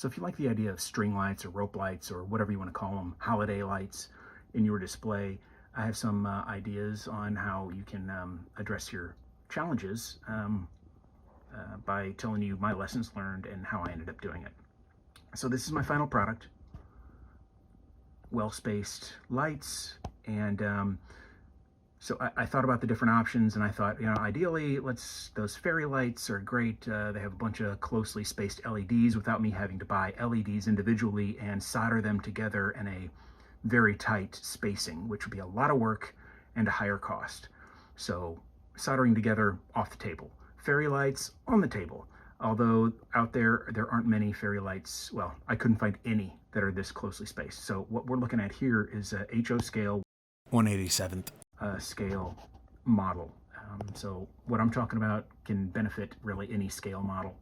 So if you like the idea of string lights or rope lights or whatever you want to call them, holiday lights in your display, I have some ideas on how you can address your challenges by telling you my lessons learned and how I ended up doing it. So this is my final product. Well-spaced lights, and so I thought about the different options, and I thought, ideally, those fairy lights are great. They have a bunch of closely spaced LEDs without me having to buy LEDs individually and solder them together in a very tight spacing, which would be a lot of work and a higher cost. So soldering together, off the table. Fairy lights, on the table. Although out there aren't many fairy lights. Well, I couldn't find any that are this closely spaced. So what we're looking at here is a HO Scale 187th scale model. So what I'm talking about can benefit really any scale model.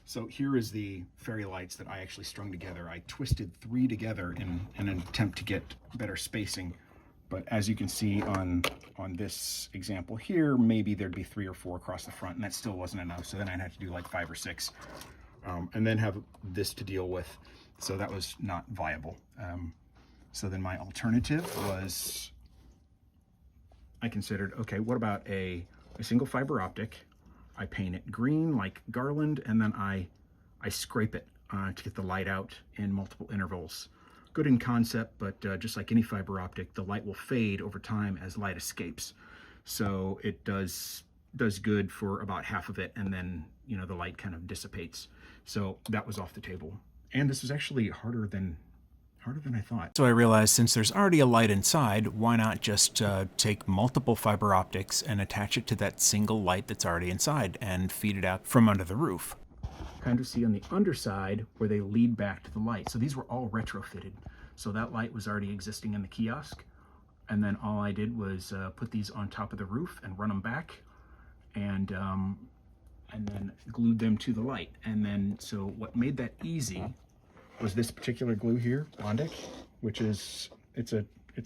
So here is the fairy lights that I actually strung together. I twisted 3 together in an attempt to get better spacing. But as you can see on this example here, maybe there'd be 3 or 4 across the front, and that still wasn't enough. So then I'd have to do like 5 or 6, and then have this to deal with. So that was not viable. So then my alternative was, I considered, okay, what about a single fiber optic? I paint it green like garland, and then I scrape it to get the light out in multiple intervals. Good in concept, but just like any fiber optic, the light will fade over time as light escapes. So it does good for about half of it, and then the light kind of dissipates. So that was off the table, and this was actually harder than I thought. So I realized, since there's already a light inside, why not just take multiple fiber optics and attach it to that single light that's already inside and feed it out from under the roof. Kind of see on the underside where they lead back to the light. So these were all retrofitted. So that light was already existing in the kiosk. And then all I did was put these on top of the roof and run them back, and then glued them to the light. And then, so what made that easy was this particular glue here, Bondic, which is, it's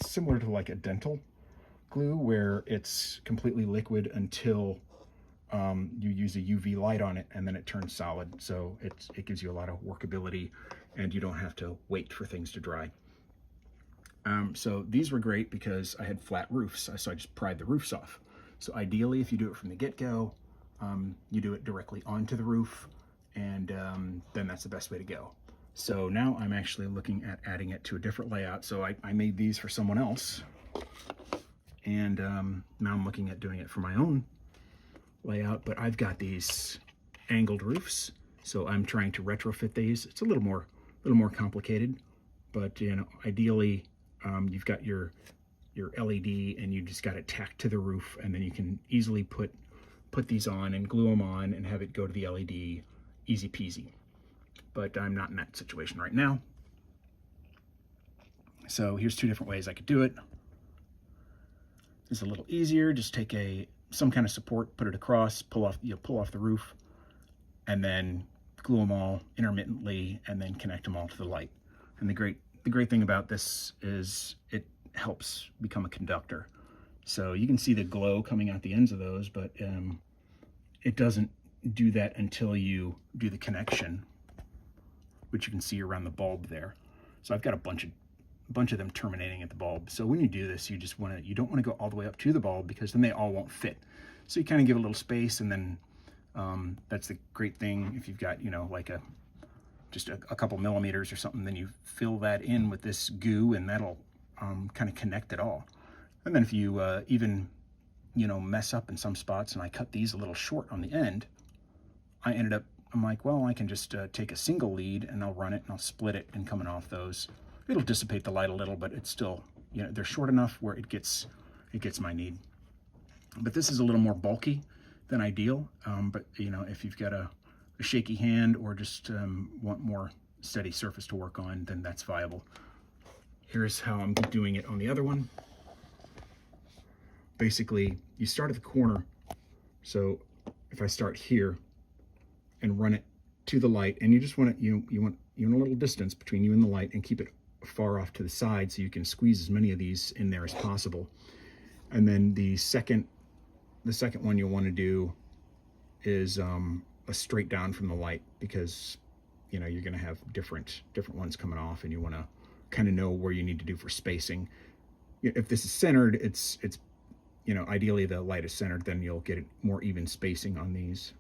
similar to like a dental glue, where it's completely liquid until you use a UV light on it, and then it turns solid. So it gives you a lot of workability, and you don't have to wait for things to dry. So these were great because I had flat roofs, so I just pried the roofs off. So ideally, if you do it from the get-go, you do it directly onto the roof, and then that's the best way to go. So now I'm actually looking at adding it to a different layout. So I made these for someone else, and now I'm looking at doing it for my own layout. But I've got these angled roofs, so I'm trying to retrofit these. It's a little more complicated, but ideally you've got your LED, and you just got it tacked to the roof, and then you can easily put these on and glue them on and have it go to the LED, easy peasy. But I'm not in that situation right now. So here's 2 different ways I could do it. It's a little easier. Just take some kind of support, put it across, pull off the roof, and then glue them all intermittently, and then connect them all to the light. And the great thing about this is it helps become a conductor. So you can see the glow coming out the ends of those, but it doesn't do that until you do the connection, which you can see around the bulb there. So I've got a bunch of them terminating at the bulb. So when you do this, you don't want to go all the way up to the bulb, because then they all won't fit. So you kind of give a little space, and then that's the great thing. If you've got like just a couple millimeters or something, then you fill that in with this goo, and that'll kind of connect it all. And then if you even mess up in some spots, and I cut these a little short on the end, I'm like, well, I can just take a single lead, and I'll run it, and I'll split it, and coming off those, it'll dissipate the light a little, but it's still, they're short enough where it gets my need. But this is a little more bulky than ideal. But if you've got a shaky hand, or just want more steady surface to work on, then that's viable. Here's how I'm doing it on the other one. Basically, you start at the corner. So if I start here and run it to the light, and you just want it, you want a little distance between you and the light, and keep it far off to the side so you can squeeze as many of these in there as possible. And then the second one you'll want to do is a straight down from the light, because you know, you're going to have different ones coming off, and you want to kind of know where you need to do for spacing. If this is centered, it's you know, ideally the light is centered, then you'll get more even spacing on these.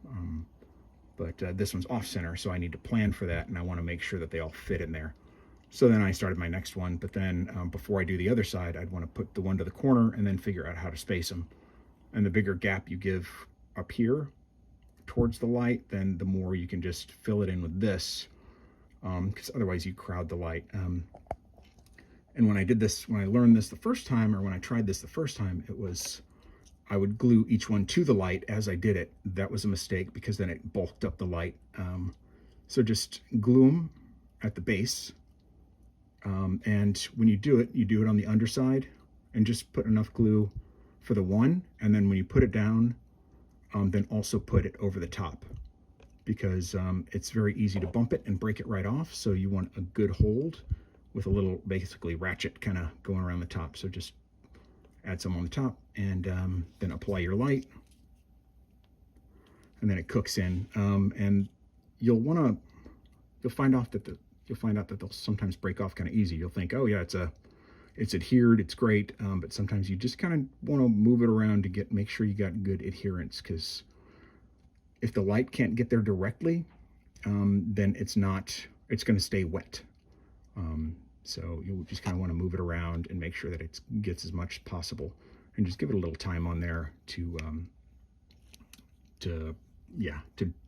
But this one's off center, so I need to plan for that, and I want to make sure that they all fit in there. So then I started my next one, but then before I do the other side, I'd want to put the one to the corner and then figure out how to space them. And the bigger gap you give up here towards the light, then the more you can just fill it in with this, because otherwise you crowd the light. And when I did this, when I learned this the first time, or when I tried this the first time, it was, I would glue each one to the light as I did it. That was a mistake because then it bulked up the light. So just glue them at the base. And when you do it on the underside, and just put enough glue for the one. And then when you put it down, then also put it over the top, because it's very easy to bump it and break it right off. So you want a good hold with a little, basically, ratchet kind of going around the top. So just add some on the top, and then apply your light, and then it cooks in. And you'll find out that they'll sometimes break off kind of easy. You'll think, oh yeah, it's adhered, it's great, but sometimes you just kind of want to move it around to make sure you got good adherence, because if the light can't get there directly, then it's going to stay wet. So you'll just kind of want to move it around and make sure that it gets as much as possible, and just give it a little time on there to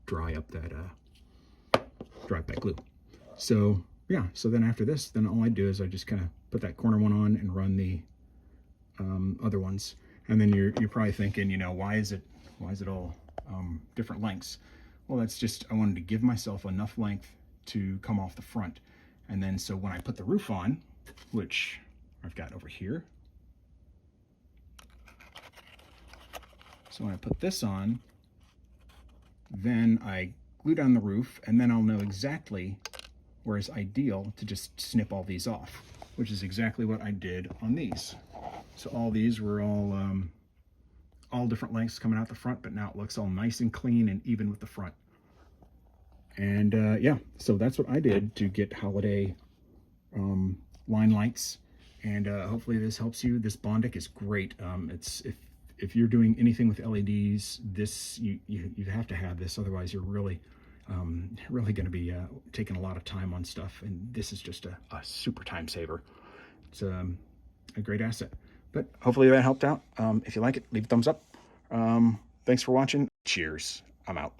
dry up that glue. So yeah, so then after this, then all I do is I just kind of put that corner one on and run the other ones. And then you're probably thinking, you know, why is it all different lengths? Well, that's just, I wanted to give myself enough length to come off the front. And then so when I put the roof on, which I've got over here, so when I put this on, then I glue down the roof, and then I'll know exactly where it's ideal to just snip all these off, which is exactly what I did on these. So all these were all different lengths coming out the front, but now it looks all nice and clean and even with the front. And yeah, so that's what I did to get holiday line lights. And hopefully this helps you. This Bondic is great. It's if you're doing anything with LEDs, this you have to have this. Otherwise, you're really going to be taking a lot of time on stuff. And this is just a super time saver. It's a great asset. But hopefully that helped out. If you like it, leave a thumbs up. Thanks for watching. Cheers. I'm out.